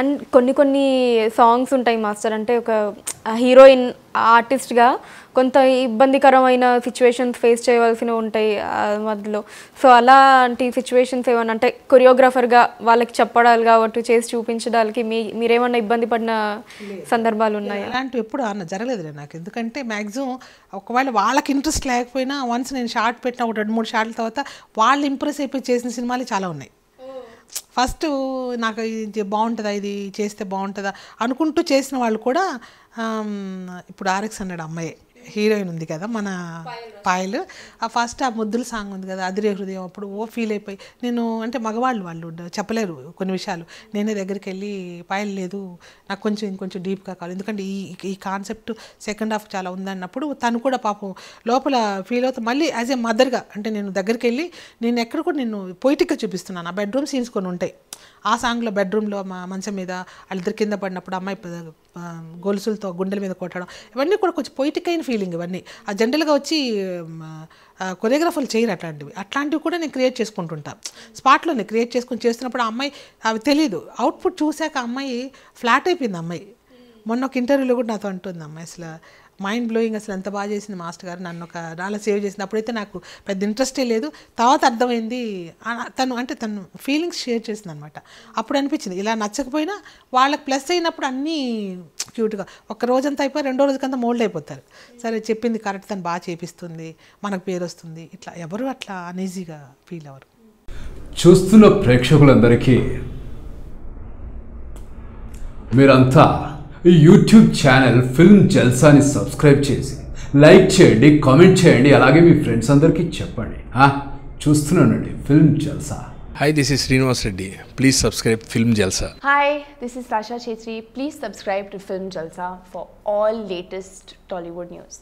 And కొన్ని songs ఉంటాయి master, అంటే ఒక హీరోయిన్ ఆర్టిస్ట్గా కొంత ఇబ్బందికరమైన సిచ్యువేషన్స్ ఫేస్ చేయవలసినవి ఉంటాయి మధ్యలో. సో అలాంటి సిచ్యువేషన్స్ ఏమన్నా అంటే కొరియోగ్రాఫర్గా వాళ్ళకి చెప్పడాలు కాబట్టి చేసి చూపించడానికి మీరేమన్నా ఇబ్బంది పడిన సందర్భాలు ఉన్నాయా? అలాంటివి ఎప్పుడు జరగలేదు నాకు. ఎందుకంటే మ్యాక్సిమం ఒకవేళ వాళ్ళకి ఇంట్రెస్ట్ లేకపోయినా వన్స్ నేను షార్ట్ పెట్టిన ఒక 2-3 షార్ట్ల తర్వాత వాళ్ళు ఇంప్రెస్ అయిపోయి చేసిన సినిమాలు చాలా ఉన్నాయి. ఫస్ట్ నాకు ఇది బాగుంటుందా, ఇది చేస్తే బాగుంటుందా అనుకుంటూ చేసిన వాళ్ళు కూడా ఇప్పుడు RX 100 అమ్మాయి హీరోయిన్ ఉంది కదా మన పాయలు, ఆ ఫస్ట్ ఆ ముద్దుల సాంగ్ ఉంది కదా అదిరే హృదయం, అప్పుడు ఫీల్ అయిపోయి నేను అంటే వాళ్ళు చెప్పలేరు కొన్ని విషయాలు, నేనే దగ్గరికి వెళ్ళి పాయలు లేదు నాకు ఇంకొంచెం డీప్గా కావాలి, ఎందుకంటే ఈ కాన్సెప్ట్ సెకండ్ హాఫ్ చాలా ఉందన్నప్పుడు తను కూడా పాపం లోపల ఫీల్ అవుతా మళ్ళీ యాజ్ ఏ మదర్గా అంటే నేను దగ్గరికి వెళ్ళి నేను ఎక్కడ కూడా నేను పొయిటిక్గా చూపిస్తున్నాను. ఆ బెడ్రూమ్ సీన్స్ కొన్ని ఉంటాయి, ఆ సాంగ్లో బెడ్రూమ్లో మా మంచం మీద వాళ్ళిద్దరు కింద పడినప్పుడు అమ్మాయి గొలుసులతో గుండెల మీద కొట్టడం, ఇవన్నీ కూడా కొంచెం పొయిటిక్ అయిన ఫీలింగ్. ఇవన్నీ ఆ జనరల్గా వచ్చి కొరియోగ్రాఫర్లు చేయరు అట్లాంటివి కూడా నేను క్రియేట్ చేసుకుంటుంటా స్పాట్లోనే క్రియేట్ చేసుకుని చేస్తున్నప్పుడు ఆ అమ్మాయి అవి తెలియదు, అవుట్పుట్ చూశాక అమ్మాయి ఫ్లాట్ అయిపోయింది. అమ్మాయి మొన్న ఒక ఇంటర్వ్యూలో కూడా నాతో అంటుంది అమ్మాయి అసలు మైండ్ బ్లోయింగ్, అసలు ఎంత బాగా చేసింది మాస్టర్ గారు, నన్ను ఒక రాళ్ళ సేవ్ చేసింది. అప్పుడైతే నాకు పెద్ద ఇంట్రెస్టే లేదు, తర్వాత అర్థమైంది తను ఫీలింగ్స్ షేర్ చేసింది అనమాట. అప్పుడు అనిపించింది ఇలా నచ్చకపోయినా వాళ్ళకి ప్లస్ అయినప్పుడు అన్నీ క్యూట్గా ఒక రోజంతా అయిపోయి రెండో రోజుకంతా మోల్డ్ అయిపోతారు. సరే చెప్పింది కరెక్ట్, తను బాగా చేపిస్తుంది, మనకు పేరు వస్తుంది, ఇట్లా ఎవరు అట్లా అనీజీగా ఫీల్ అవ్వరు. చూస్తున్న ప్రేక్షకులందరికీ మీరంతా ఈ యూట్యూబ్ ఛానల్ ఫిల్మ్ జల్సాని సబ్స్క్రైబ్ చేసి లైక్ చేయండి, కామెంట్ చేయండి, అలాగే మీ ఫ్రెండ్స్ అందరికీ చెప్పండి. చూస్తున్నానండి film Jalsa. Hi, this is Srinivas Reddy. Please subscribe Film Jalsa. Hi, this is Sasha Chetri. Please subscribe to Film Jalsa for all latest Tollywood news.